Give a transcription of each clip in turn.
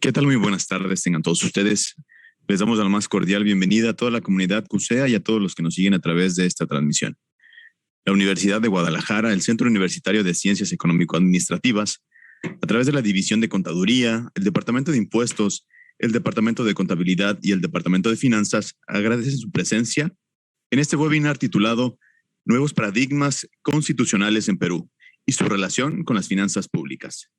¿Qué tal? Muy buenas tardes, tengan todos ustedes. Les damos la más cordial bienvenida a toda la comunidad CUSEA y a todos los que nos siguen a través de esta transmisión. La Universidad de Guadalajara, el Centro Universitario de Ciencias Económico-Administrativas, a través de la División de Contaduría, el Departamento de Impuestos, el Departamento de Contabilidad y el Departamento de Finanzas, agradecen su presencia en este webinar titulado Nuevos paradigmas constitucionales en Perú y su relación con las finanzas públicas.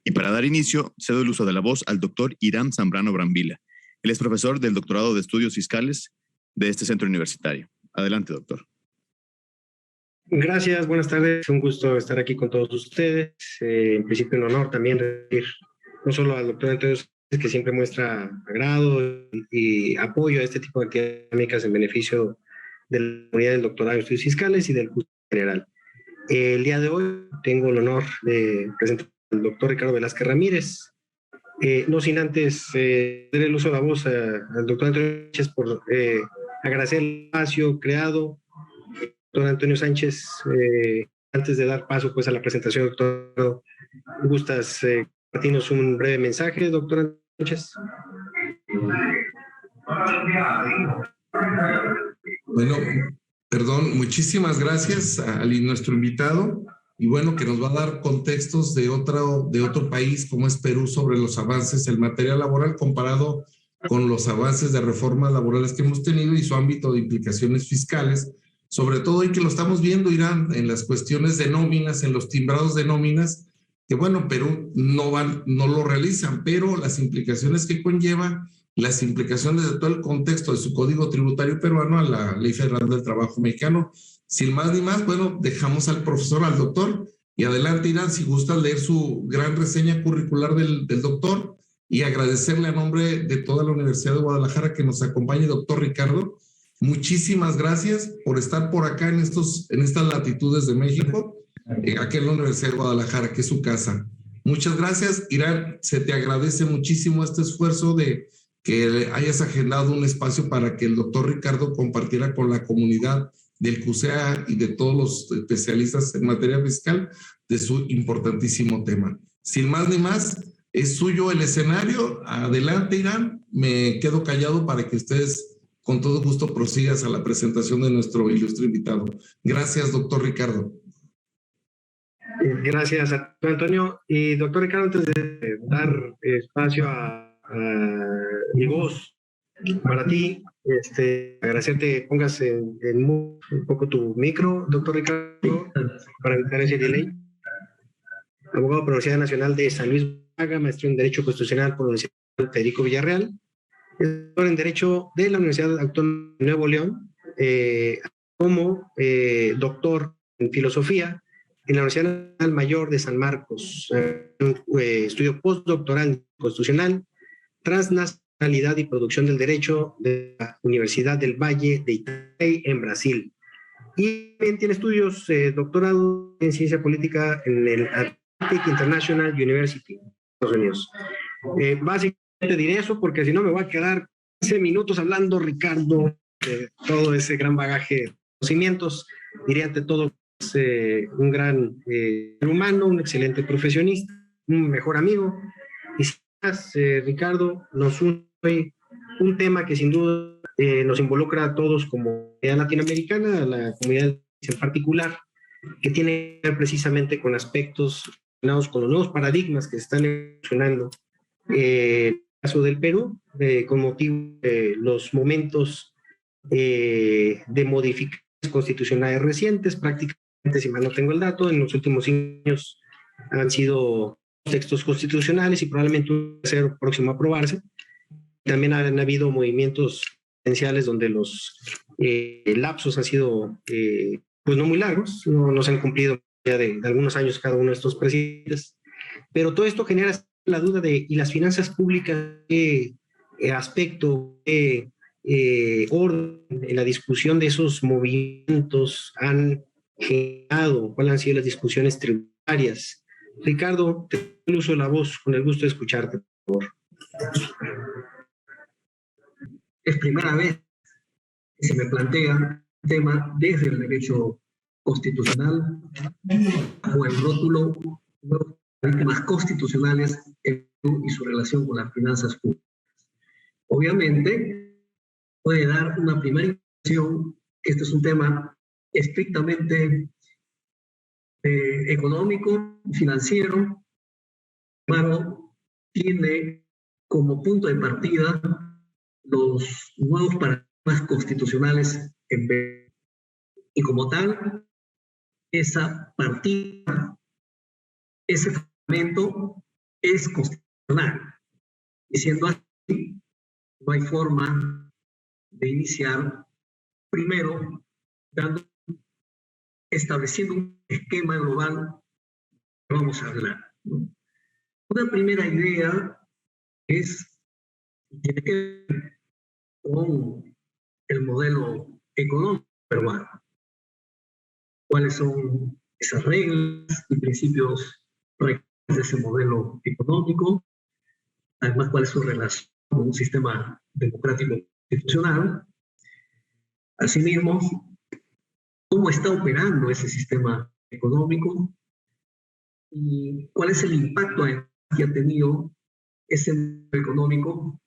Y para dar inicio, cedo el uso de la voz al doctor Irán Zambrano Brambila. Él es profesor del Doctorado de Estudios Fiscales de este centro universitario. Adelante, doctor. Gracias, buenas tardes. Un gusto estar aquí con todos ustedes. En principio, un honor también recibir no solo al doctor Antonio, que siempre muestra agrado y apoyo a este tipo de actividades académicas en beneficio de la comunidad del Doctorado de Estudios Fiscales y del curso general. El día de hoy tengo el honor de presentar al doctor Ricardo Velázquez Ramírez. No sin antes dar el uso de la voz al doctor Antonio Sánchez por agradecer el espacio creado. Doctor Antonio Sánchez, antes de dar paso pues a la presentación, doctor, ¿gustas compartirnos un breve mensaje, doctor Antonio Sánchez? Bueno, perdón, muchísimas gracias a nuestro invitado, y bueno, que nos va a dar contextos de otro país como es Perú sobre los avances en materia laboral comparado con los avances de reformas laborales que hemos tenido y su ámbito de implicaciones fiscales, sobre todo y que lo estamos viendo, Irán, en las cuestiones de nóminas, en los timbrados de nóminas, que bueno, Perú no lo realizan, pero las implicaciones que conlleva, las implicaciones de todo el contexto de su código tributario peruano a la Ley Federal del Trabajo mexicano. Sin más ni más, bueno, dejamos al profesor, al doctor, y adelante, Irán, si gusta leer su gran reseña curricular del doctor, y agradecerle a nombre de toda la Universidad de Guadalajara que nos acompañe, doctor Ricardo. Muchísimas gracias por estar por acá en estas latitudes de México, aquí en la Universidad de Guadalajara, que es su casa. Muchas gracias, Irán, se te agradece muchísimo este esfuerzo de que hayas agendado un espacio para que el doctor Ricardo compartiera con la comunidad del CUSEA y de todos los especialistas en materia fiscal de su importantísimo tema. Sin más ni más, es suyo el escenario. Adelante, Irán, me quedo callado para que ustedes con todo gusto prosigas a la presentación de nuestro ilustre invitado. Gracias, doctor Ricardo. Gracias, Antonio. Y doctor Ricardo, antes de dar espacio a mi voz para ti, agradecerte, pongas en un poco tu micro, doctor Ricardo, para evitar ese delay. Abogado por la Universidad Nacional de San Luis Gonzaga, maestro en Derecho Constitucional por la Universidad Federico Villarreal, doctor en Derecho de la Universidad Autónoma de Nuevo León, como doctor en Filosofía en la Universidad Nacional Mayor de San Marcos, estudio postdoctoral constitucional, transnacionalidad y producción del derecho de la Universidad del Valle de Itaipei en Brasil. Y también tiene estudios, doctorado en ciencia política en el Atlantic International University, Estados Unidos. Básicamente diré eso porque si no me voy a quedar 15 minutos hablando, Ricardo, de todo ese gran bagaje de conocimientos. Diría ante todo un gran ser humano, un excelente profesionista, un mejor amigo. Y sin más, Ricardo, nos une hoy un tema que sin duda nos involucra a todos como comunidad latinoamericana, a la comunidad en particular, que tiene que ver precisamente con aspectos relacionados con los nuevos paradigmas que se están evolucionando. En el caso del Perú, con motivo de los momentos de modificaciones constitucionales recientes, prácticamente, si mal no tengo el dato, en los últimos 5 años han sido textos constitucionales y probablemente un tercero próximo a aprobarse. También han habido movimientos presidenciales donde los lapsos han sido pues no muy largos, no se han cumplido ya de algunos años cada uno de estos presidentes, pero todo esto genera la duda de, ¿y las finanzas públicas qué aspecto, qué orden en la discusión de esos movimientos han generado? ¿Cuáles han sido las discusiones tributarias? Ricardo, te doy el uso de la voz, con el gusto de escucharte, por favor. Es primera vez que se me plantea un tema desde el derecho constitucional o el rótulo nuevos paradigmas constitucionales en y su relación con las finanzas públicas. Obviamente, puede dar una primera impresión que este es un tema estrictamente económico, financiero, pero tiene como punto de partida los nuevos paradigmas constitucionales en Perú. Y como tal, esa partida, ese fundamento es constitucional. Y siendo así, no hay forma de iniciar primero estableciendo un esquema global que vamos a hablar, ¿no? Una primera idea tiene que ver con el modelo económico peruano. ¿Cuáles son esas reglas y principios rectores de ese modelo económico? Además, ¿cuál es su relación con un sistema democrático constitucional? Asimismo, ¿cómo está operando ese sistema económico? ¿Y cuál es el impacto que ha tenido ese modelo económico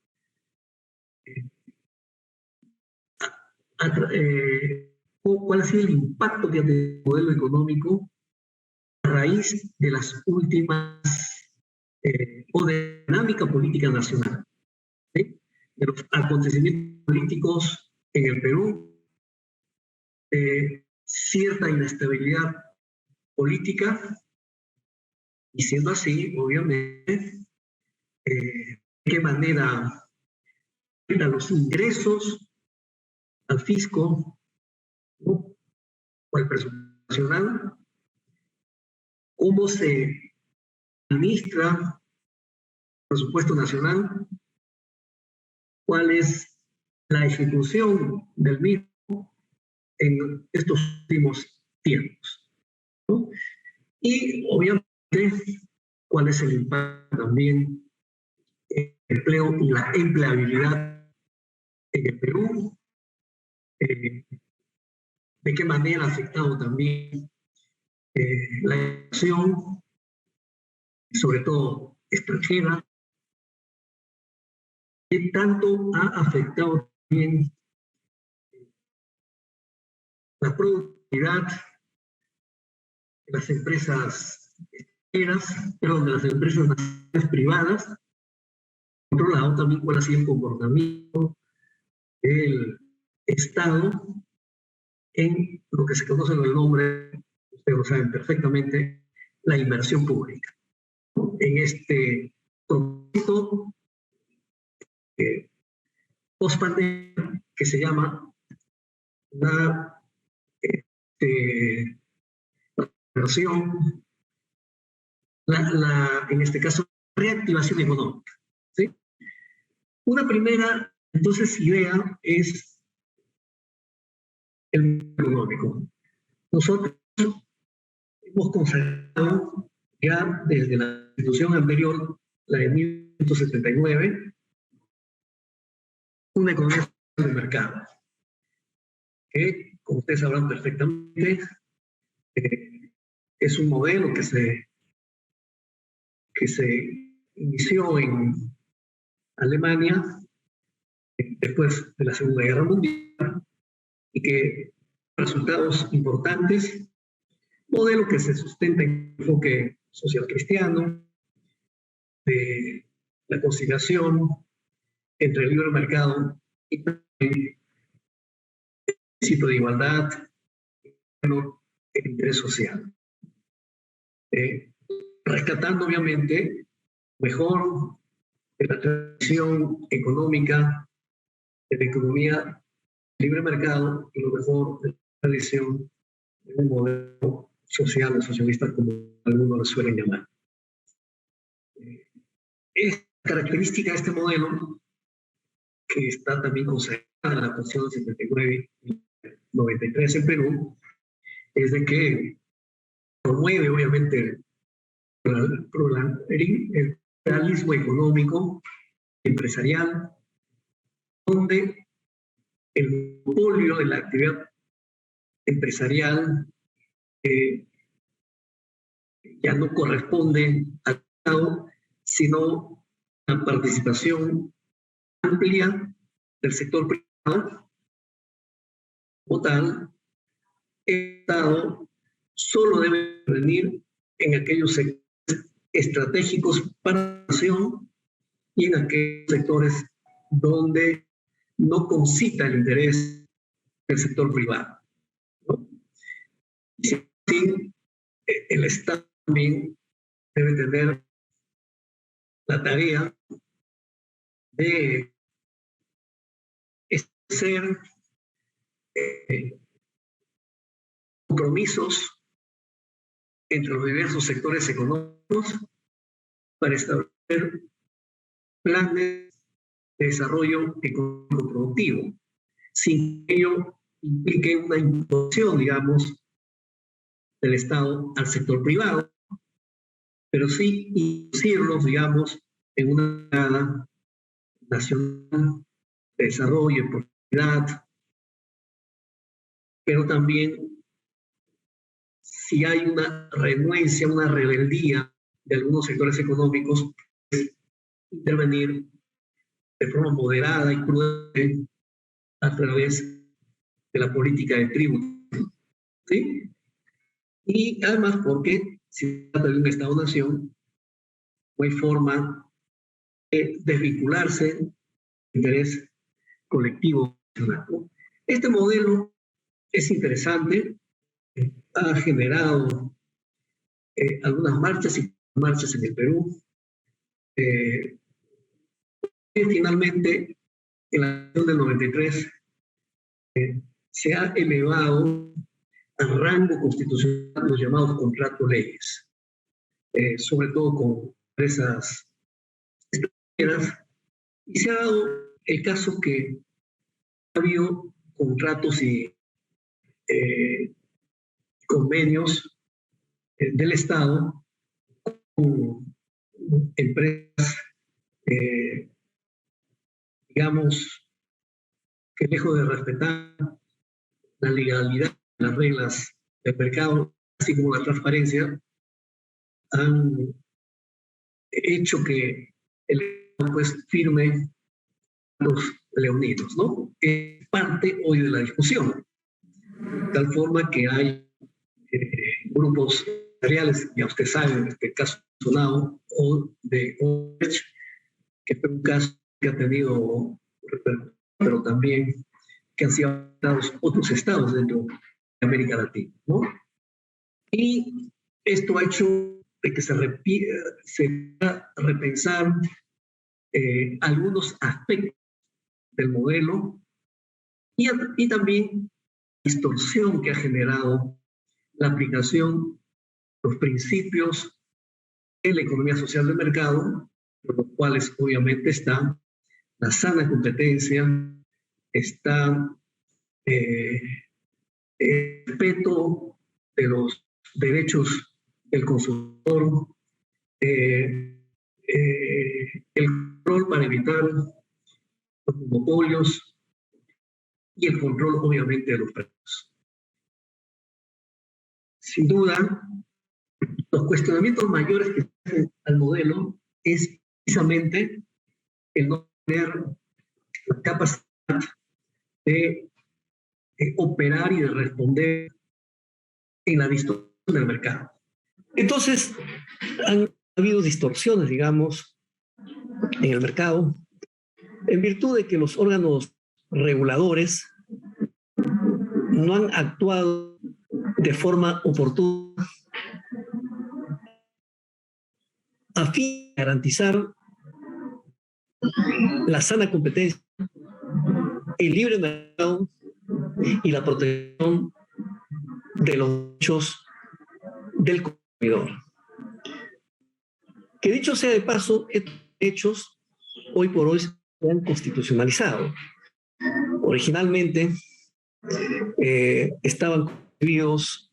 cuál ha sido el impacto que ha tenido el modelo económico a raíz de las últimas o de la dinámica política nacional, ¿sí? De los acontecimientos políticos en el Perú, cierta inestabilidad política, y siendo así, obviamente, de qué manera los ingresos al fisco, ¿no? O al presupuesto nacional, cómo se administra el presupuesto nacional, cuál es la ejecución del mismo en estos últimos tiempos, ¿no? Y obviamente cuál es el impacto también en el empleo y la empleabilidad en el Perú, de qué manera ha afectado también la inversión, sobre todo extranjera, qué tanto ha afectado también la productividad de las empresas extranjeras, perdón, de las empresas nacionales privadas. Por otro lado, también cuál ha sido el comportamiento del Estado en lo que se conoce con el nombre, ustedes lo saben perfectamente, la inversión pública. En este proyecto post-pandemia que se llama la inversión, en este caso, reactivación económica, ¿sí? Una primera, entonces, idea es el modelo económico. Nosotros hemos consagrado ya desde la institución anterior, la de 1979, una economía de mercado, que, como ustedes sabrán perfectamente, es un modelo que se inició en Alemania después de la Segunda Guerra Mundial y que resultados importantes, modelo que se sustenta en el enfoque social cristiano, de la conciliación entre el libre mercado y el principio de igualdad, el interés social. Rescatando obviamente mejor de la tradición económica, de la economía libre mercado y lo mejor de la tradición de un modelo social o socialista, como algunos lo suelen llamar. Es característica de este modelo, que está también consagrada en la Constitución del 79 y 93 en Perú, es de que promueve obviamente el pluralismo económico, empresarial, donde el monopolio de la actividad empresarial ya no corresponde al Estado, sino una participación amplia del sector privado. Como tal, el Estado solo debe intervenir en aquellos sectores estratégicos para la nación y en aquellos sectores donde no concita el interés del sector privado, ¿no? Y sí, el Estado también debe tener la tarea de hacer compromisos entre los diversos sectores económicos para establecer planes de desarrollo económico productivo, sin que ello implique una imposición, digamos, del Estado al sector privado, pero sí inducirlos, digamos, en una mirada nacional de desarrollo y prosperidad, pero también si hay una renuencia, una rebeldía de algunos sectores económicos, pues, intervenir de forma moderada y prudente a través de la política de tributos, ¿sí? Y además porque si se trata de un Estado-nación, no hay forma de desvincularse del interés colectivo nacional, ¿no? Este modelo es interesante, ha generado algunas marchas y marchas en el Perú. Finalmente, en la elección del 93, se ha elevado al rango constitucional los llamados contratos leyes, sobre todo con empresas extranjeras, y se ha dado el caso que ha habido contratos y convenios del Estado con empresas, digamos, que lejos de respetar la legalidad, las reglas del mercado, así como la transparencia, han hecho que el Estado pues firme los leoninos, ¿no? Es parte hoy de la discusión, de tal forma que hay grupos empresariales, ya usted sabe, en este caso sonado, o de Odebrecht, que fue un caso que ha tenido repercusión, pero también que han sido afectados otros estados dentro de América Latina, ¿no? Y esto ha hecho de que se pueda repensar algunos aspectos del modelo y también la distorsión que ha generado la aplicación de los principios de la economía social de mercado, por los cuales obviamente está la sana competencia, está el respeto de los derechos del consumidor, el control para evitar los monopolios y el control obviamente de los precios. Sin duda, los cuestionamientos mayores que se hacen al modelo es precisamente el no tener la capacidad de operar y de responder en la distorsión del mercado. Entonces, han habido distorsiones, digamos, en el mercado, en virtud de que los órganos reguladores no han actuado de forma oportuna a fin de garantizar la sana competencia, el libre mercado y la protección de los derechos del consumidor. Que dicho sea de paso, estos derechos hoy por hoy se han constitucionalizado. Originalmente estaban concebidos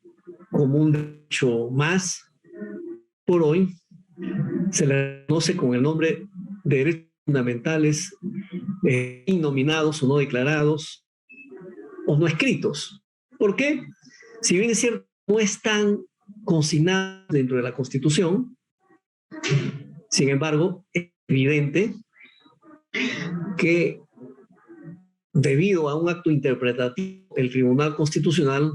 como un derecho más. Por hoy se le conoce con el nombre de derechos fundamentales innominados o no declarados o no escritos. ¿Por qué? Si bien es cierto, no están consignados dentro de la Constitución, sin embargo, evidente que debido a un acto interpretativo, el Tribunal Constitucional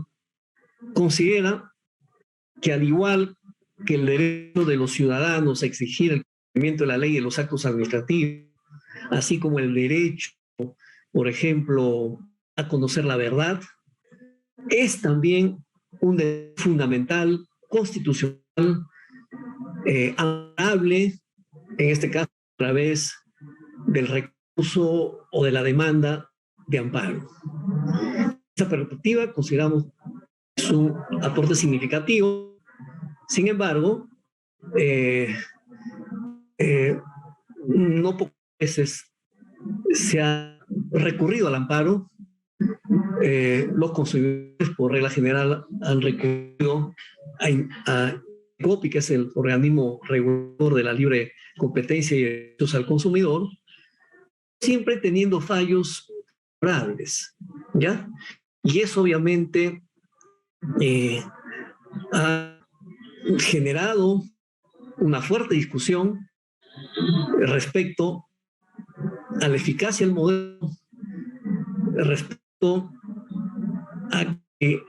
considera que al igual que el derecho de los ciudadanos a exigir el cumplimiento de la ley y de los actos administrativos, así como el derecho, por ejemplo, a conocer la verdad, es también un derecho fundamental, constitucional, amparable, en este caso a través del recurso o de la demanda de amparo. Esa perspectiva consideramos su aporte significativo. Sin embargo, no pocas veces se ha recurrido al amparo. Los consumidores, por regla general, han recurrido a COPI, que es el organismo regulador de la libre competencia y derechos al consumidor, siempre teniendo fallos favorables, ¿ya? Y eso obviamente ha generado una fuerte discusión respecto a la eficacia del modelo, respecto a que el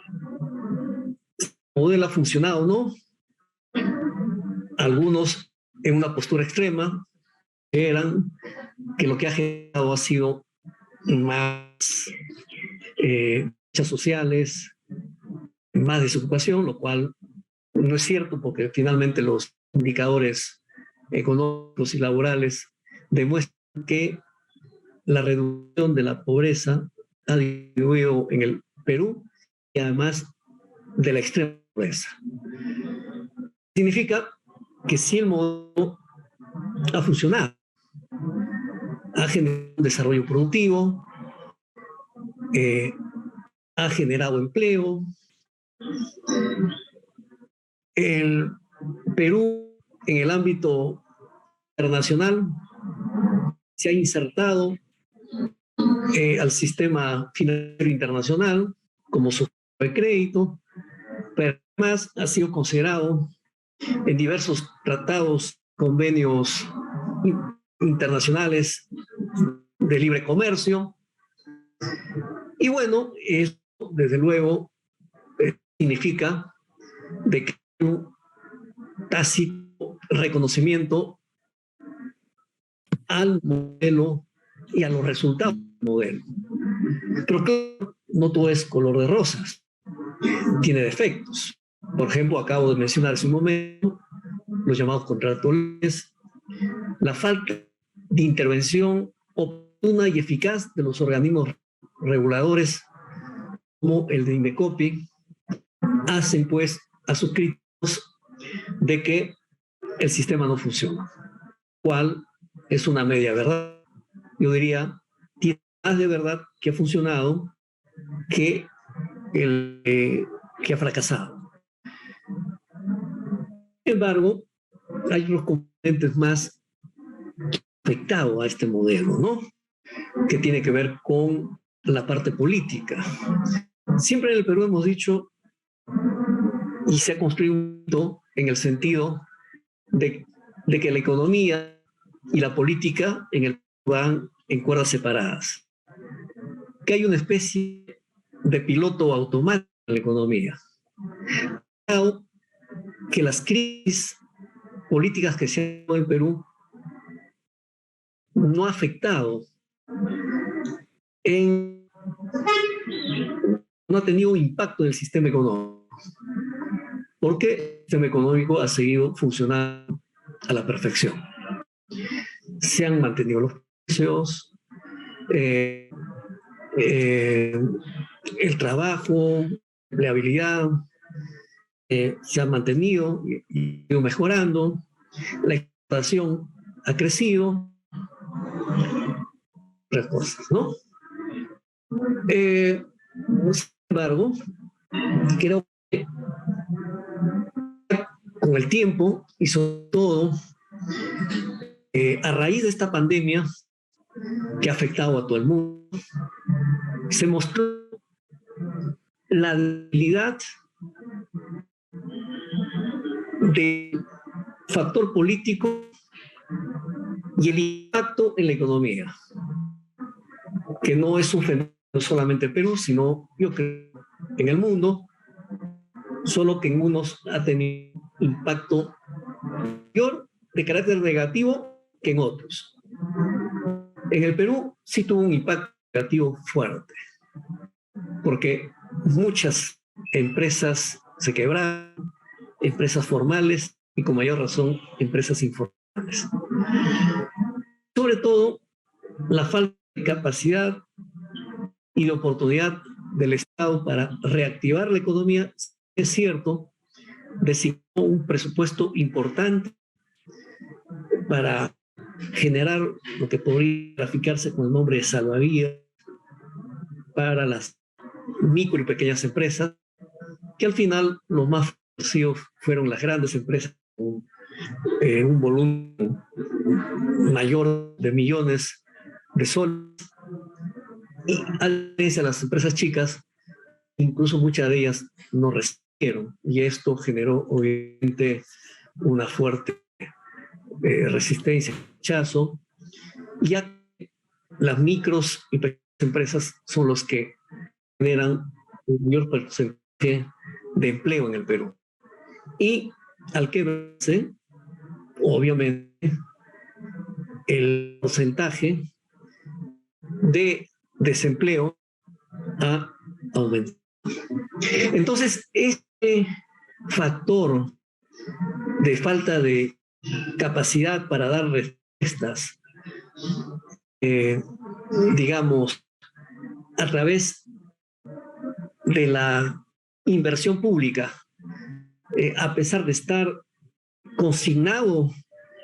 modelo ha funcionado o no. Algunos en una postura extrema eran que lo que ha generado ha sido más brechas sociales, más desocupación, lo cual no es cierto porque finalmente los indicadores económicos y laborales demuestran que la reducción de la pobreza ha disminuido en el Perú y además de la extrema pobreza. Significa que si el modelo ha funcionado, ha generado un desarrollo productivo, ha generado empleo. El Perú, en el ámbito internacional, se ha insertado al sistema financiero internacional como sujeto de crédito, pero además ha sido considerado en diversos tratados, convenios internacionales de libre comercio. Y bueno, eso desde luego significa de que hay un tácito reconocimiento al modelo y a los resultados del modelo. Pero claro, no todo es color de rosas, tiene defectos. Por ejemplo, acabo de mencionar hace un momento los llamados contratos, la falta de intervención oportuna y eficaz de los organismos reguladores como el de Indecopi, hacen pues a sus críticos de que el sistema no funciona, cual es una media verdad. Yo diría, tiene más de verdad que ha funcionado que que ha fracasado. Sin embargo, hay otros componentes más afectados a este modelo, ¿no? Que tiene que ver con la parte política. Siempre en el Perú hemos dicho, y se ha construido en el sentido de que la economía y la política en el Perú van en cuerdas separadas. Que hay una especie de piloto automático en la economía. Que las crisis políticas que se han dado en Perú no ha afectado no ha tenido impacto en el sistema económico, porque el sistema económico ha seguido funcionando a la perfección. Se han mantenido los precios, el trabajo, la empleabilidad, se ha mantenido y ido mejorando, la exportación ha crecido, otras cosas, ¿no? Sin embargo, creo que con el tiempo y sobre todo a raíz de esta pandemia que ha afectado a todo el mundo, se mostró la debilidad del factor político y el impacto en la economía, que no es un fenómeno solamente en Perú, sino yo creo en el mundo, solo que en unos ha tenido impacto mayor de carácter negativo que en otros. En el Perú sí tuvo un impacto negativo fuerte, porque muchas empresas se quebraron, empresas formales y con mayor razón empresas informales. Sobre todo, la falta de capacidad y de oportunidad del Estado para reactivar la economía. Es cierto, designó un presupuesto importante para generar lo que podría graficarse con el nombre de salvavidas para las micro y pequeñas empresas, que al final los más favorecidos fueron las grandes empresas con un volumen mayor de millones de soles, y a diferencia de las empresas chicas, incluso muchas de ellas no resistieron, y esto generó obviamente una fuerte resistencia, rechazo, ya que las micros y pequeñas empresas son los que generan el mayor porcentaje de empleo en el Perú. Y al quebrarse, obviamente, el porcentaje de desempleo ha aumentado. Entonces, este factor de falta de capacidad para dar respuestas, digamos, a través de la inversión pública, a pesar de estar consignado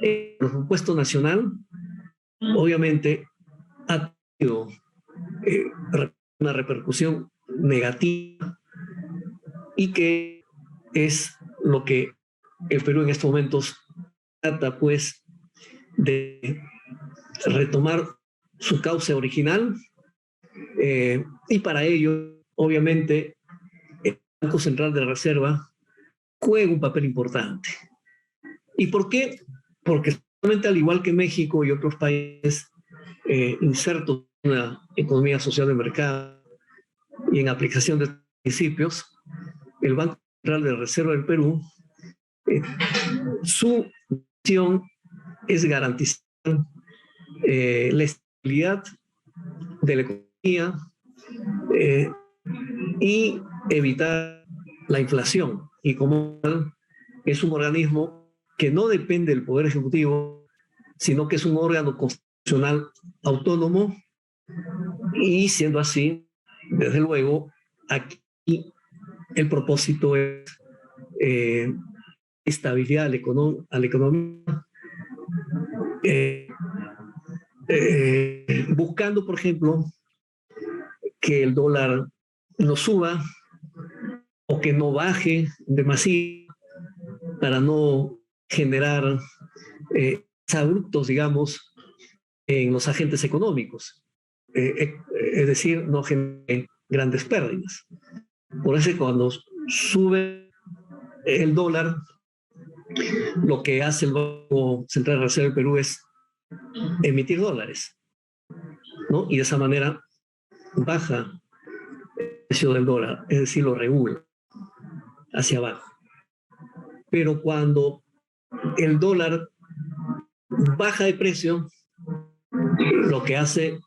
en el presupuesto nacional, obviamente ha tenido una repercusión negativa, y que es lo que el Perú en estos momentos trata, pues, de retomar su cauce original, y para ello, obviamente, el Banco Central de Reserva juega un papel importante. ¿Y por qué? Porque solamente, al igual que México y otros países insertos en una economía social de mercado y en aplicación de principios, el Banco Central de Reserva del Perú, su misión es garantizar la estabilidad de la economía y evitar la inflación. Y como tal, es un organismo que no depende del Poder Ejecutivo, sino que es un órgano constitucional autónomo, y siendo así, desde luego, aquí el propósito es estabilidad a la economía, buscando, por ejemplo, que el dólar no suba o que no baje demasiado, para no generar abruptos, digamos, en los agentes económicos, es decir, no generen grandes pérdidas. Por eso, cuando sube el dólar, lo que hace el Banco Central de Reserva del Perú es emitir dólares, ¿no? Y de esa manera baja el precio del dólar, es decir, lo regula hacia abajo. Pero cuando el dólar baja de precio, lo que hace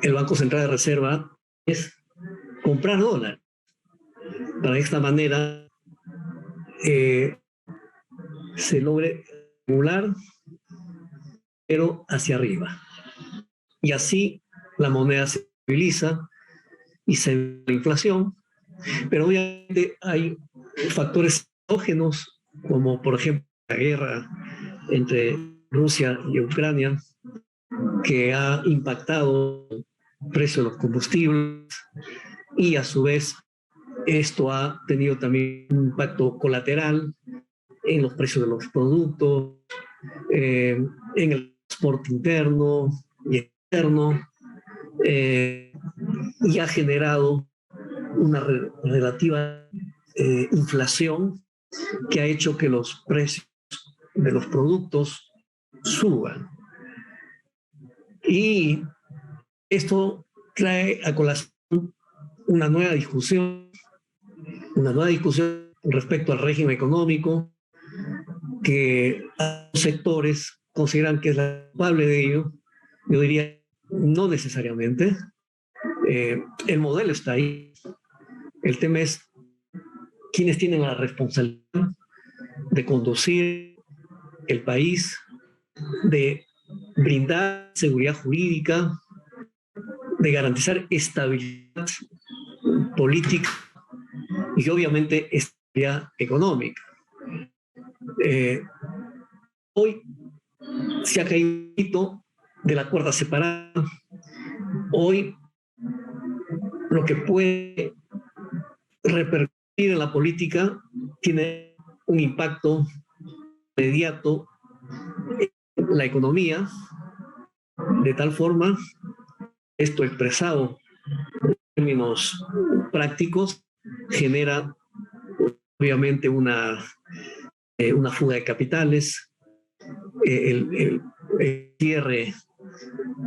el Banco Central de Reserva es comprar dólares. Para esta manera se logre regular, pero hacia arriba. Y así la moneda se estabiliza y se ve la inflación. Pero obviamente hay factores exógenos, como por ejemplo la guerra entre Rusia y Ucrania, que ha impactado el precio de los combustibles, y a su vez esto ha tenido también un impacto colateral en los precios de los productos, en el transporte interno y externo, y ha generado una relativa inflación que ha hecho que los precios de los productos suban. Y esto trae a colación una nueva discusión respecto al régimen económico, que algunos sectores consideran que es la culpable de ello. Yo diría, no necesariamente. El modelo está ahí. El tema es quiénes tienen la responsabilidad de conducir el país, de brindar seguridad jurídica, de garantizar estabilidad política y obviamente estabilidad económica. Hoy se ha caído un hito de la cuerda separada. Hoy lo que puede repercutir en la política tiene un impacto inmediato en la economía, de tal forma, esto expresado en términos prácticos, genera obviamente una fuga de capitales, el cierre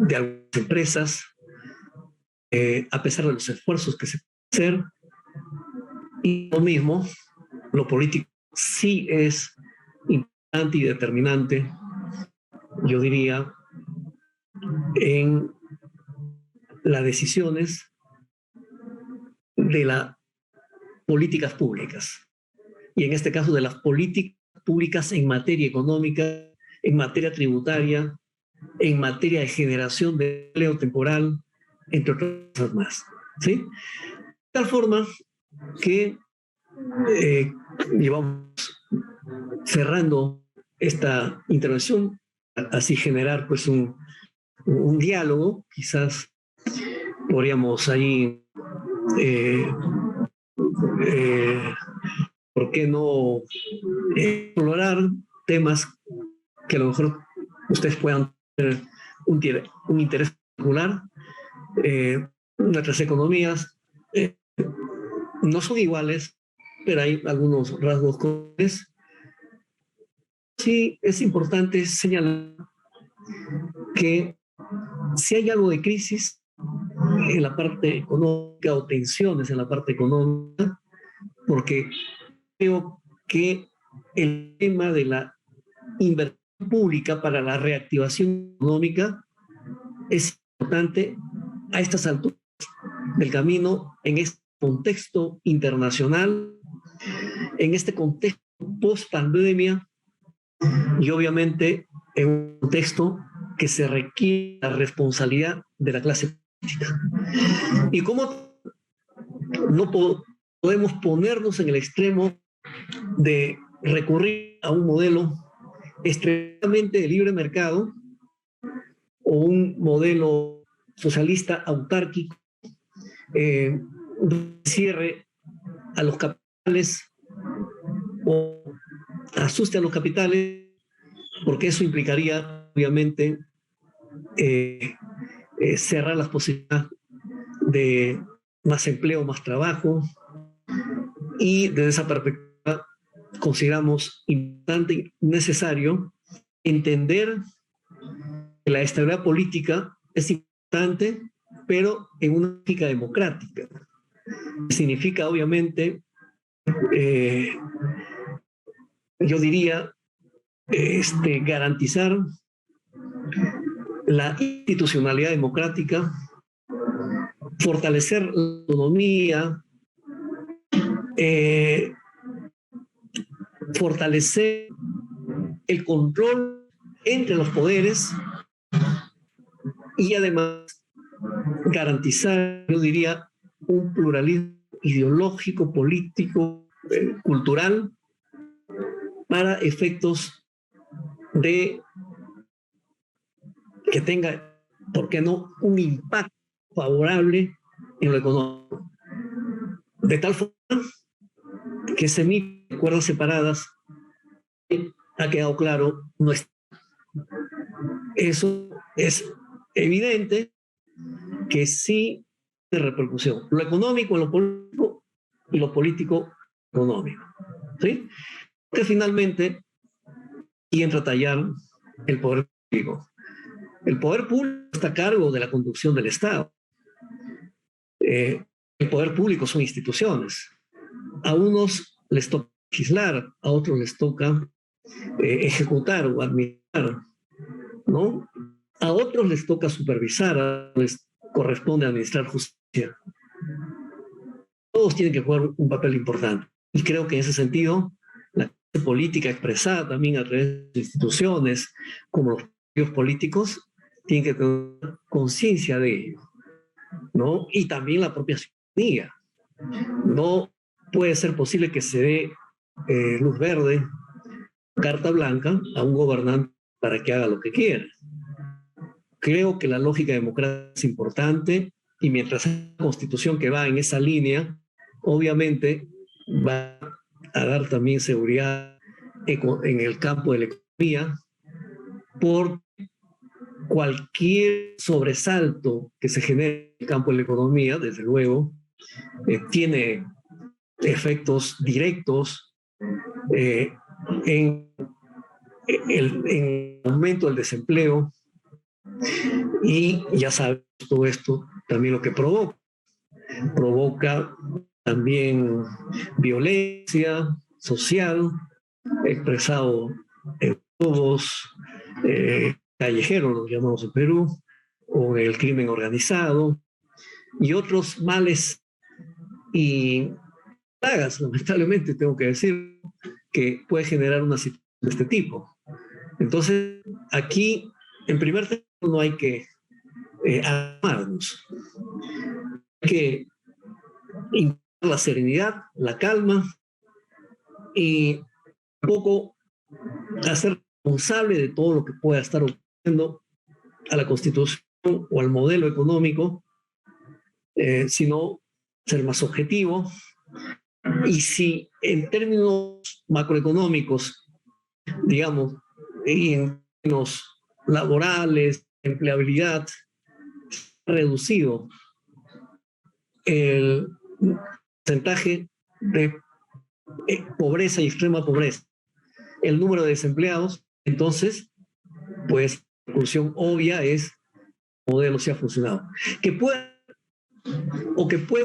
de algunas empresas, a pesar de los esfuerzos que se pueden hacer. Y lo mismo, lo político sí es importante y determinante, yo diría, en las decisiones de las políticas públicas. Y en este caso de las políticas públicas en materia económica, en materia tributaria, en materia de generación de empleo temporal, entre otras cosas más. ¿Sí? De tal forma que llevamos cerrando esta intervención, así generar pues un diálogo, quizás podríamos ahí, ¿por qué no explorar temas que a lo mejor ustedes puedan tener un interés particular? Nuestras economías no son iguales, pero hay algunos rasgos comunes. Sí, es importante señalar que si hay algo de crisis en la parte económica o tensiones en la parte económica, porque creo que el tema de la inversión pública para la reactivación económica es importante a estas alturas del camino, en este contexto internacional, en este contexto post-pandemia y obviamente en un contexto que se requiere la responsabilidad de la clase política. Y cómo no podemos ponernos en el extremo de recurrir a un modelo extremadamente de libre mercado o un modelo socialista autárquico, cierre a los capitales o asuste a los capitales, porque eso implicaría obviamente cerrar las posibilidades de más empleo, más trabajo, y desde esa perspectiva consideramos importante y necesario entender que la estabilidad política es importante, pero en una lógica democrática. Significa, obviamente, yo diría, garantizar la institucionalidad democrática, fortalecer la autonomía, fortalecer el control entre los poderes y además garantizar, yo diría, un pluralismo ideológico, político, cultural, para efectos de que tenga, ¿por qué no?, un impacto favorable en lo económico. De tal forma que ese mito de cuerdas separadas ha quedado claro, no está. Eso es evidente que sí de repercusión. Lo económico en lo político y lo político económico. ¿Sí? Que finalmente y entra a tallar el poder político. El poder público está a cargo de la conducción del Estado. El poder público son instituciones. A unos les toca legislar, a otros les toca ejecutar o administrar, ¿no? A otros les toca supervisar, a otros les corresponde administrar justicia. Todos tienen que jugar un papel importante. Y creo que en ese sentido, la política expresada también a través de instituciones como los partidos políticos tienen que tener conciencia de ello, ¿no? Y también la propia ciudadanía. No puede ser posible que se dé luz verde, carta blanca a un gobernante para que haga lo que quiera. Creo que la lógica democrática es importante y mientras hay una constitución que va en esa línea, obviamente va a dar también seguridad en el campo de la economía por cualquier sobresalto que se genere en el campo de la economía, desde luego, tiene efectos directos en el aumento del desempleo y ya sabemos todo esto también lo que provoca también violencia social expresado en robos callejeros, lo llamamos en Perú, o el crimen organizado y otros males y plagas, lamentablemente tengo que decir, que puede generar una situación de este tipo. Entonces, aquí, en primer término, no hay que alarmarnos. Hay que imponer la serenidad, la calma y tampoco hacer responsable de todo lo que pueda estar ocurriendo a la Constitución o al modelo económico, sino ser más objetivo. Y si en términos macroeconómicos, digamos, y en términos laborales, empleabilidad, reducido el porcentaje de pobreza y extrema pobreza, el número de desempleados, entonces, pues, la conclusión obvia es que el modelo sí ha funcionado. Que puede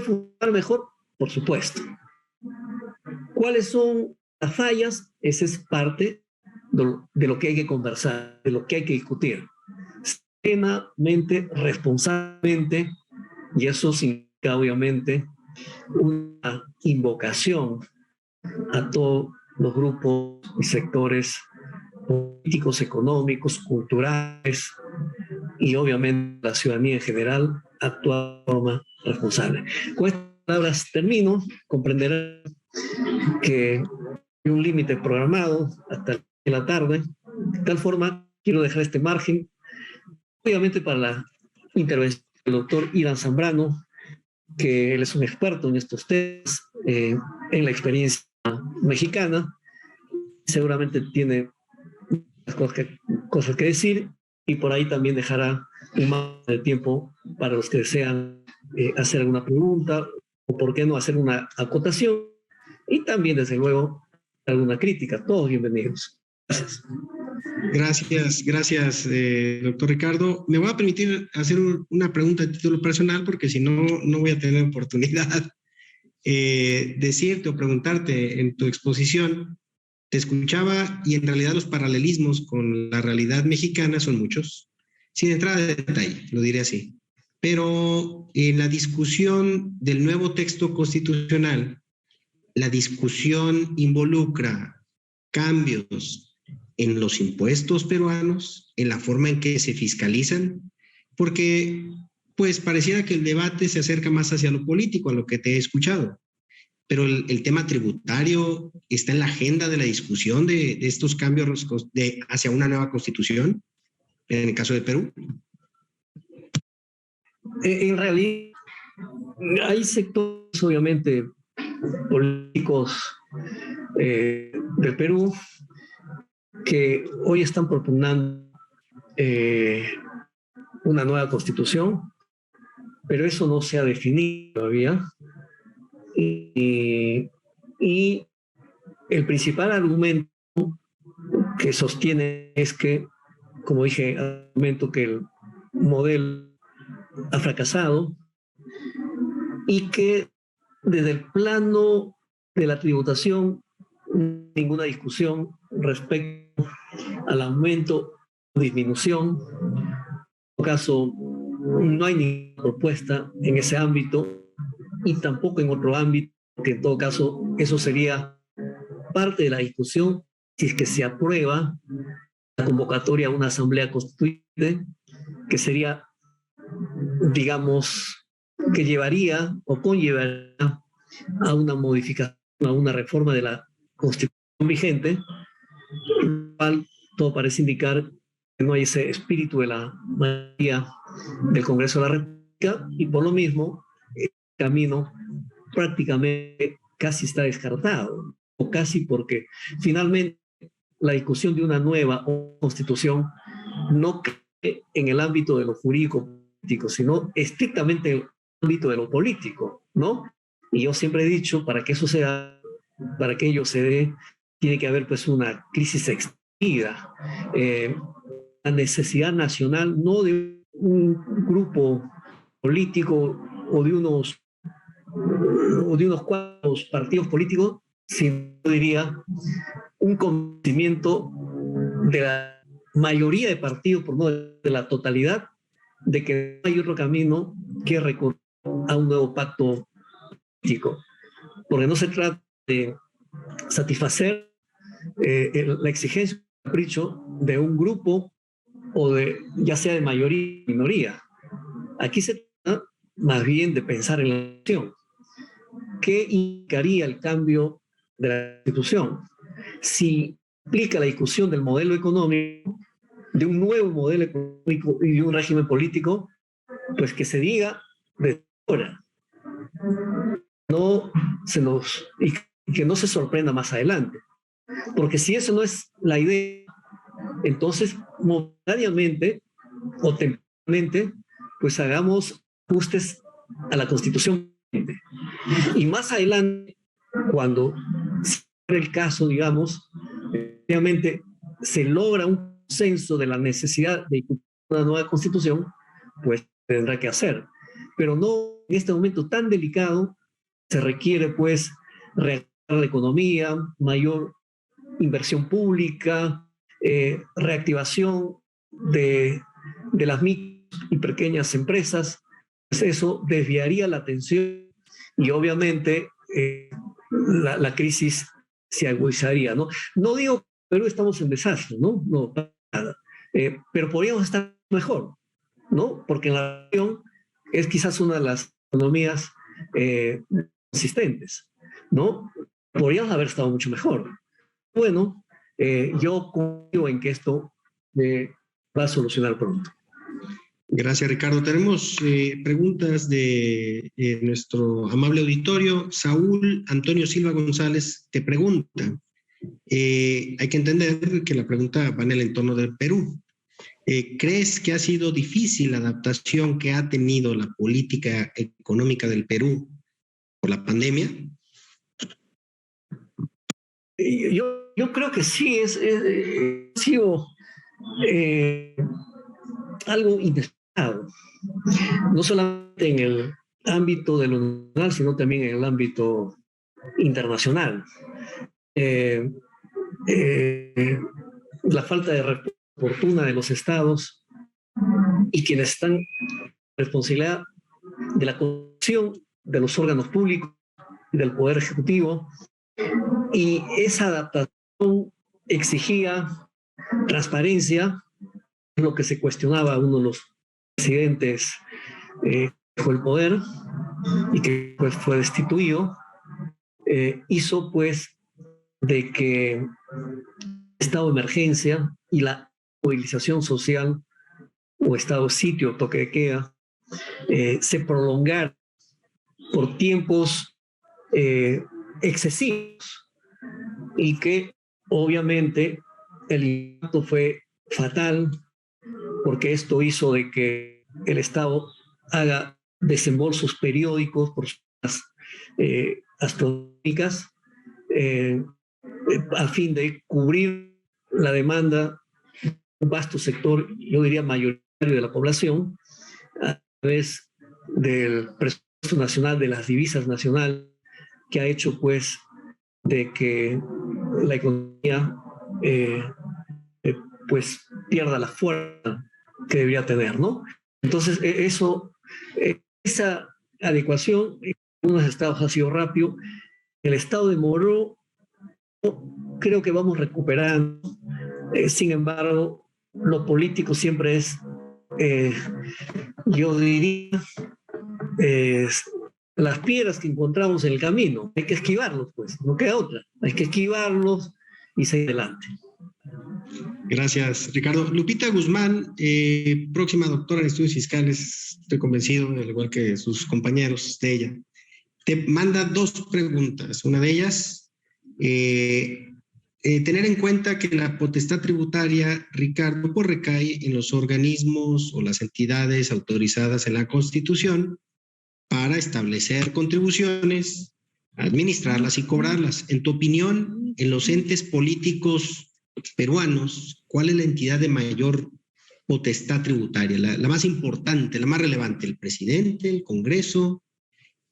funcionar mejor, por supuesto. ¿Cuáles son las fallas? Esa es parte de lo que hay que conversar, de lo que hay que discutir. Serenamente, responsablemente, y eso significa obviamente una invocación a todos los grupos y sectores políticos, económicos, culturales y obviamente la ciudadanía en general actuar de forma responsable. Con estas palabras termino. Comprenderán que hay un límite programado hasta la tarde. De tal forma, quiero dejar este margen, obviamente para la intervención del doctor Irán Zambrano, que él es un experto en estos temas, en la experiencia mexicana, seguramente tiene cosas que decir y por ahí también dejará un margen de tiempo para los que desean hacer alguna pregunta o por qué no hacer una acotación y también desde luego alguna crítica. Todos bienvenidos. Gracias. Gracias, doctor Ricardo. Me voy a permitir hacer una pregunta a título personal porque si no, no voy a tener oportunidad. Decirte o preguntarte en tu exposición, te escuchaba y en realidad los paralelismos con la realidad mexicana son muchos, sin entrar en detalle, lo diré así. Pero en la discusión del nuevo texto constitucional, la discusión involucra cambios en los impuestos peruanos, en la forma en que se fiscalizan, porque pues pareciera que el debate se acerca más hacia lo político, a lo que te he escuchado. Pero el tema tributario está en la agenda de la discusión de estos cambios hacia una nueva constitución, en el caso de Perú. En realidad, hay sectores, obviamente, políticos del Perú que hoy están proponiendo una nueva constitución, pero eso no se ha definido todavía. Y el principal argumento que sostiene es que, como dije al momento, que modelo ha fracasado y que desde el plano de la tributación ninguna discusión respecto al aumento o disminución. En todo caso, no hay ninguna propuesta en ese ámbito y tampoco en otro ámbito, que en todo caso eso sería parte de la discusión si es que se aprueba la convocatoria a una asamblea constituyente, que sería, digamos, que llevaría o conllevaría a una modificación, a una reforma de la Constitución vigente, lo cual todo parece indicar que no hay ese espíritu de la mayoría del Congreso de la República y por lo mismo el camino prácticamente casi está descartado, o casi, porque finalmente la discusión de una nueva constitución no cae en el ámbito de lo jurídico político, sino estrictamente en el ámbito de lo político, ¿no? Y yo siempre he dicho, para que eso sea, para que ello se dé, tiene que haber pues una crisis extendida, la necesidad nacional, no de un grupo político o de unos cuantos partidos políticos, sino diría un convencimiento de la mayoría de partidos, por no decir de la totalidad, de que no hay otro camino que recurrir a un nuevo pacto político, porque no se trata de satisfacer la exigencia, el capricho de un grupo o de, ya sea de mayoría o minoría. Aquí se trata más bien de pensar en la nación. ¿Qué implicaría el cambio de la Constitución? Si implica la discusión del modelo económico, de un nuevo modelo económico y de un régimen político, pues que se diga desde ahora. Y que no se sorprenda más adelante. Porque si eso no es la idea, entonces momentáneamente o temporalmente, pues hagamos ajustes a la Constitución. Y más adelante, cuando sea el caso, digamos, obviamente se logra un consenso de la necesidad de una nueva Constitución, pues tendrá que hacer. Pero no en este momento tan delicado, se requiere pues reactivar la economía, mayor inversión pública, reactivación de las micro y pequeñas empresas. Pues eso desviaría la atención y obviamente la crisis se agudizaría, ¿no? No digo que en Perú estamos en desastre, ¿no? No, nada. Pero podríamos estar mejor, ¿no? Porque la región es quizás una de las economías consistentes, ¿no? Podríamos haber estado mucho mejor. Bueno, yo confío en que esto va a solucionar pronto. Gracias, Ricardo. Tenemos preguntas de nuestro amable auditorio. Saúl Antonio Silva González te pregunta. Hay que entender que la pregunta va en el entorno del Perú. ¿Crees que ha sido difícil la adaptación que ha tenido la política económica del Perú por la pandemia? Yo creo que sí, ha sido algo inesperado, no solamente en el ámbito de lo nacional, sino también en el ámbito internacional. La falta de respuesta oportuna de los estados y quienes están en responsabilidad de la conducción de los órganos públicos y del Poder Ejecutivo, y esa adaptación exigía transparencia, lo que se cuestionaba a uno de los presidentes dejó el poder y que pues fue destituido, hizo pues de que el estado de emergencia y la movilización social o estado de sitio, toque de queda, se prolongara por tiempos excesivos y que obviamente el impacto fue fatal porque esto hizo de que el Estado haga desembolsos periódicos por sus astronómicas a fin de cubrir la demanda de un vasto sector, yo diría mayoritariamente de la población a través del presupuesto nacional, de las divisas nacionales, que ha hecho pues de que la economía pues pierda la fuerza que debería tener, ¿no? Entonces esa adecuación en algunos estados ha sido rápido. El estado demoró, creo que vamos recuperando. Sin embargo, lo político siempre es, yo diría, las piedras que encontramos en el camino. Hay que esquivarlos, pues, no queda otra. Hay que esquivarlos y seguir adelante. Gracias, Ricardo. Lupita Guzmán, próxima doctora en estudios fiscales, estoy convencido, al igual que sus compañeros de ella, te manda dos preguntas. Una de ellas, tener en cuenta que la potestad tributaria, Ricardo, pues recae en los organismos o las entidades autorizadas en la Constitución para establecer contribuciones, administrarlas y cobrarlas. En tu opinión, en los entes políticos peruanos, ¿cuál es la entidad de mayor potestad tributaria? La más importante, la más relevante, ¿el presidente, el Congreso?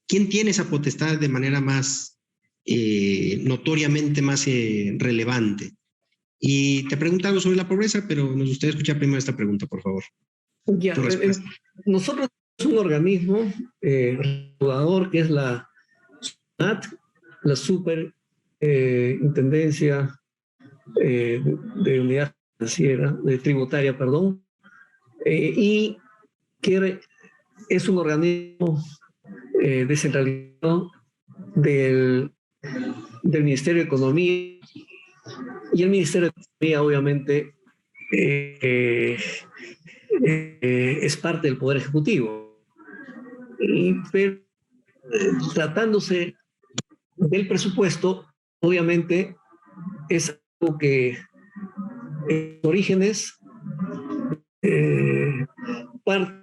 ¿Quién tiene esa potestad de manera más notoriamente más relevante? Y te pregunto algo sobre la pobreza, pero nos gustaría escuchar primero esta pregunta, por favor. Ya, nosotros somos un organismo regulador que es la SUNAT, la Superintendencia de Unidad Financiera, Tributaria, perdón, y que es un organismo descentralizado del Ministerio de Economía, y el Ministerio de Economía obviamente es parte del Poder Ejecutivo, pero tratándose del presupuesto, obviamente es algo que en orígenes parte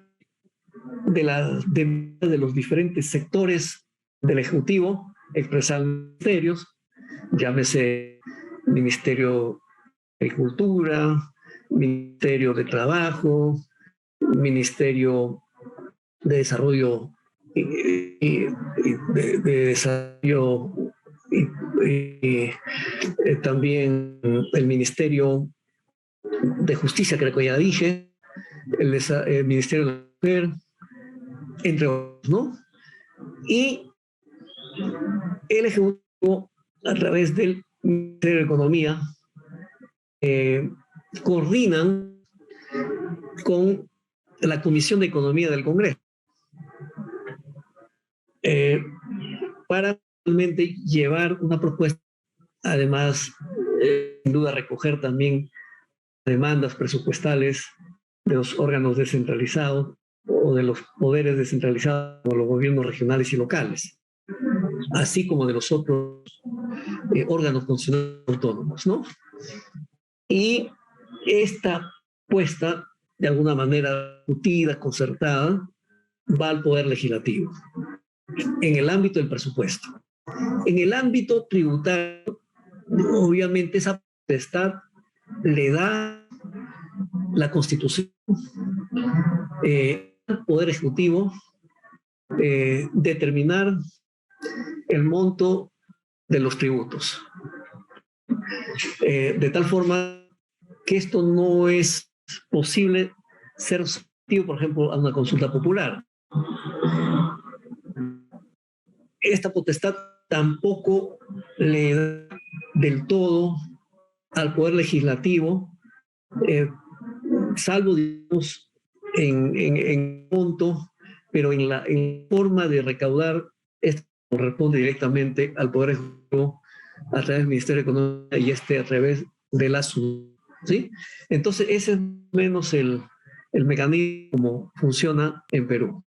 de los diferentes sectores del Ejecutivo, expresan ministerios, llámese Ministerio de Agricultura, Ministerio de Trabajo, Ministerio de Desarrollo también el Ministerio de Justicia, creo que ya dije, el Ministerio de la Mujer, entre otros, ¿no? Y el Ejecutivo, a través del Ministerio de Economía, coordinan con la Comisión de Economía del Congreso para realmente llevar una propuesta, además, sin duda recoger también demandas presupuestales de los órganos descentralizados o de los poderes descentralizados o los gobiernos regionales y locales, así como de los otros órganos constitucionales autónomos, ¿no? Y esta puesta, de alguna manera discutida, concertada, va al Poder Legislativo, en el ámbito del presupuesto. En el ámbito tributario, obviamente esa potestad le da la Constitución al Poder Ejecutivo determinar el monto de los tributos. De tal forma que esto no es posible ser sometido, por ejemplo, a una consulta popular. Esta potestad tampoco le da del todo al Poder Legislativo, salvo, digamos, en monto, pero en la forma de recaudar, esto corresponde directamente al Poder Ejecutivo a través del Ministerio de Economía y a través de la SUNAT, ¿sí? Entonces, ese es menos el mecanismo como funciona en Perú.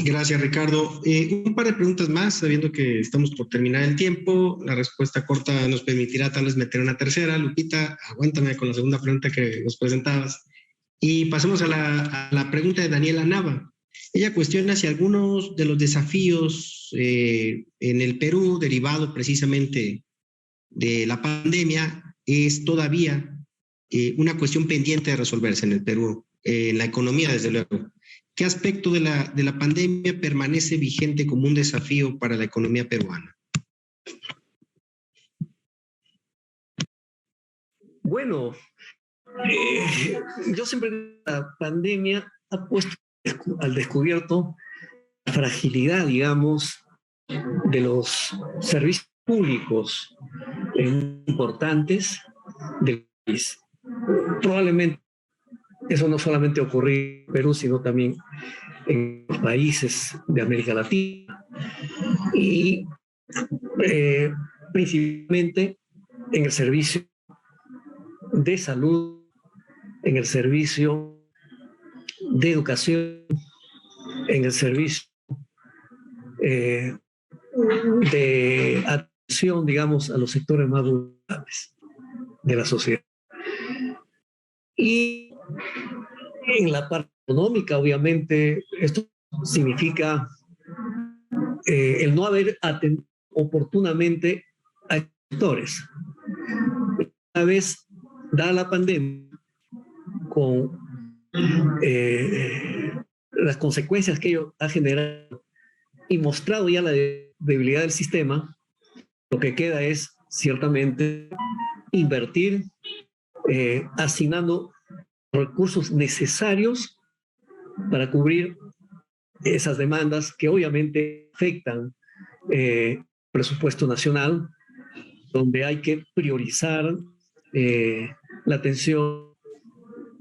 Gracias, Ricardo. Un par de preguntas más, sabiendo que estamos por terminar el tiempo. La respuesta corta nos permitirá tal vez meter una tercera. Lupita, aguántame con la segunda pregunta que nos presentabas. Y pasemos a la pregunta de Daniela Nava. Ella cuestiona si algunos de los desafíos en el Perú, derivado precisamente de la pandemia, es todavía una cuestión pendiente de resolverse en el Perú. en la economía, desde luego. ¿Qué aspecto de la pandemia permanece vigente como un desafío para la economía peruana? Bueno, yo siempre digo que la pandemia ha puesto al descubierto la fragilidad, digamos, de los servicios públicos importantes del país. Probablemente eso no solamente ocurrió en Perú, sino también en los países de América Latina y principalmente en el servicio de salud, en el servicio de educación, en el servicio de atención, digamos, a los sectores más vulnerables de la sociedad. Y en la parte económica, obviamente, esto significa el no haber atendido oportunamente a sectores. Una vez dada la pandemia, con las consecuencias que ello ha generado y mostrado ya la debilidad del sistema, lo que queda es ciertamente invertir asignando recursos necesarios para cubrir esas demandas que obviamente afectan el presupuesto nacional, donde hay que priorizar la atención,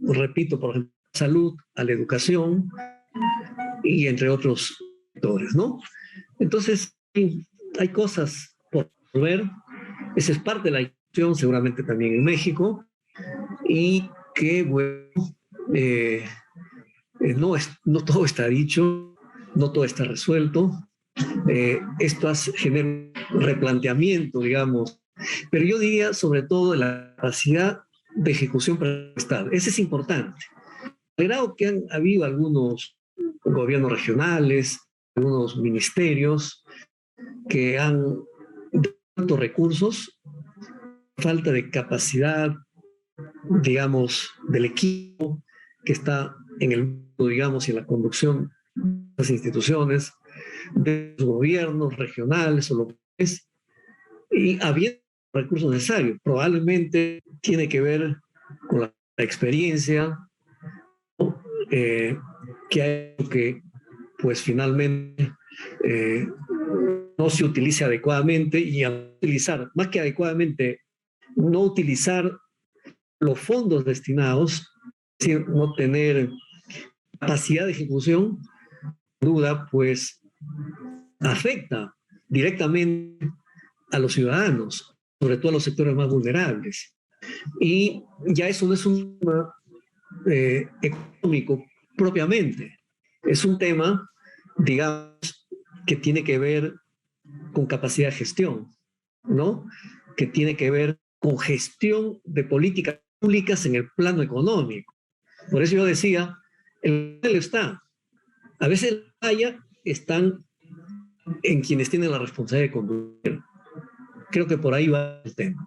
repito, por ejemplo, a la salud, a la educación y entre otros sectores, ¿no? Entonces, hay cosas por ver. Esa es parte de la discusión, seguramente también en México, y que, bueno, no todo está dicho, no todo está resuelto. Esto genera un replanteamiento, digamos, pero yo diría sobre todo la capacidad de ejecución para el Estado. Ese es importante. Al grado que han habido algunos gobiernos regionales, algunos ministerios que han dado recursos, falta de capacidad, digamos, del equipo que está en el mundo, digamos, y en la conducción de las instituciones, de los gobiernos regionales o locales, y habiendo recursos necesarios. Probablemente tiene que ver con la experiencia que ha hecho que, pues, finalmente no se utilice adecuadamente, y al utilizar, más que adecuadamente, no utilizar los fondos destinados, es decir, no tener capacidad de ejecución, duda, pues afecta directamente a los ciudadanos, sobre todo a los sectores más vulnerables. Y ya eso no es un tema económico propiamente, es un tema, digamos, que tiene que ver con capacidad de gestión, ¿no? Que tiene que ver con gestión de políticas públicas en el plano económico. Por eso yo decía, el modelo está. A veces están en quienes tienen la responsabilidad de conducir. Creo que por ahí va el tema.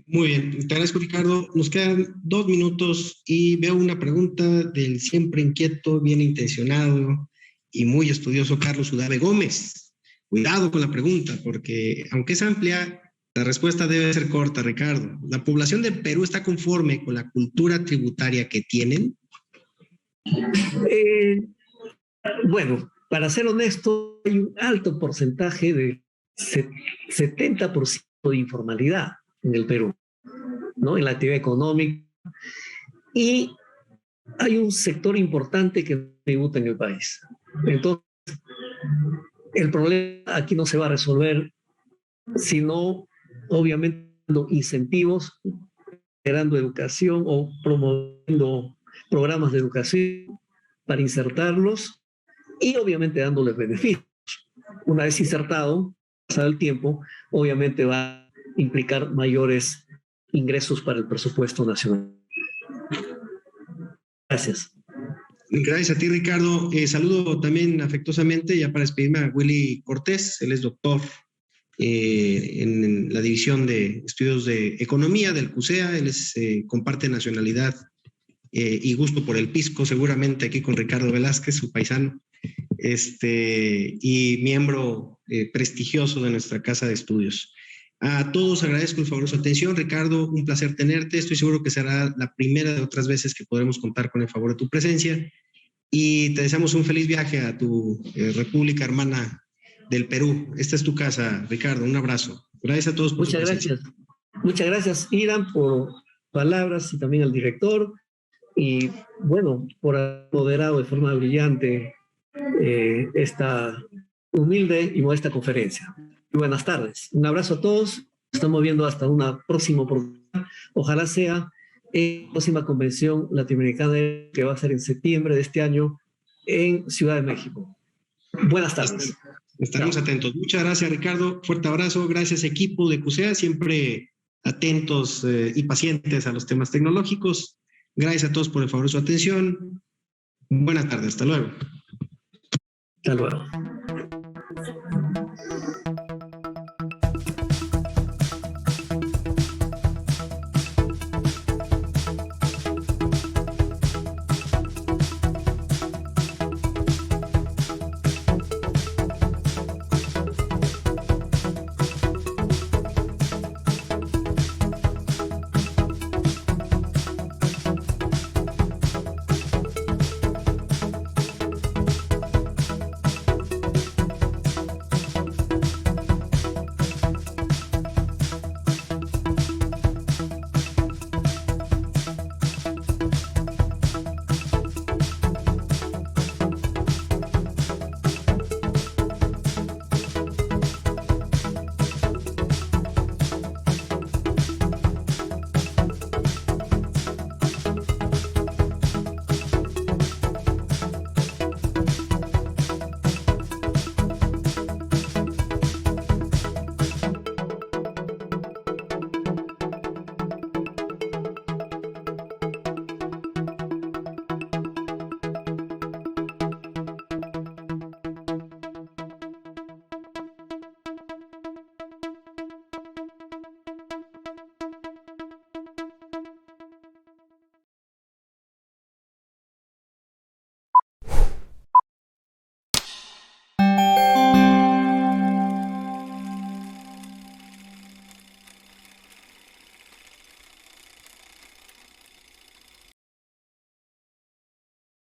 Muy bien, te agradezco, Ricardo. Nos quedan 2 minutos y veo una pregunta del siempre inquieto, bien intencionado y muy estudioso Carlos Udave Gómez. Cuidado con la pregunta, porque aunque es amplia, la respuesta debe ser corta, Ricardo. ¿La población de Perú está conforme con la cultura tributaria que tienen? Bueno, para ser honesto, hay un alto porcentaje de 70% de informalidad en el Perú, ¿no? En la actividad económica. Y hay un sector importante que no tributa en el país. Entonces, el problema aquí no se va a resolver sino, obviamente, dando incentivos, generando educación o promoviendo programas de educación para insertarlos y, obviamente, dándoles beneficios. Una vez insertado, pasado el tiempo, obviamente va a implicar mayores ingresos para el presupuesto nacional. Gracias. Gracias a ti, Ricardo. Saludo también afectuosamente, ya para despedirme, a Willy Cortés. Él es doctor en la División de Estudios de Economía del CUSEA. Él comparte nacionalidad y gusto por el pisco, seguramente aquí con Ricardo Velázquez, su paisano, y miembro prestigioso de nuestra casa de estudios. A todos agradezco el favor de su atención. Ricardo, un placer tenerte. Estoy seguro que será la primera de otras veces que podremos contar con el favor de tu presencia. Y te deseamos un feliz viaje a tu república hermana del Perú. Esta es tu casa, Ricardo. Un abrazo. Gracias a todos por su presencia. Muchas gracias, Iran, por palabras y también al director. Y bueno, por haber moderado de forma brillante esta humilde y modesta conferencia. Y buenas tardes. Un abrazo a todos. Nos estamos viendo hasta una próxima oportunidad. Ojalá sea en la próxima convención latinoamericana que va a ser en septiembre de este año en Ciudad de México. Buenas tardes. Estaremos atentos. Muchas gracias, Ricardo. Fuerte abrazo. Gracias, equipo de CUSEA, siempre atentos y pacientes a los temas tecnológicos. Gracias a todos por el favor de su atención. Buenas tardes. Hasta luego. Hasta luego.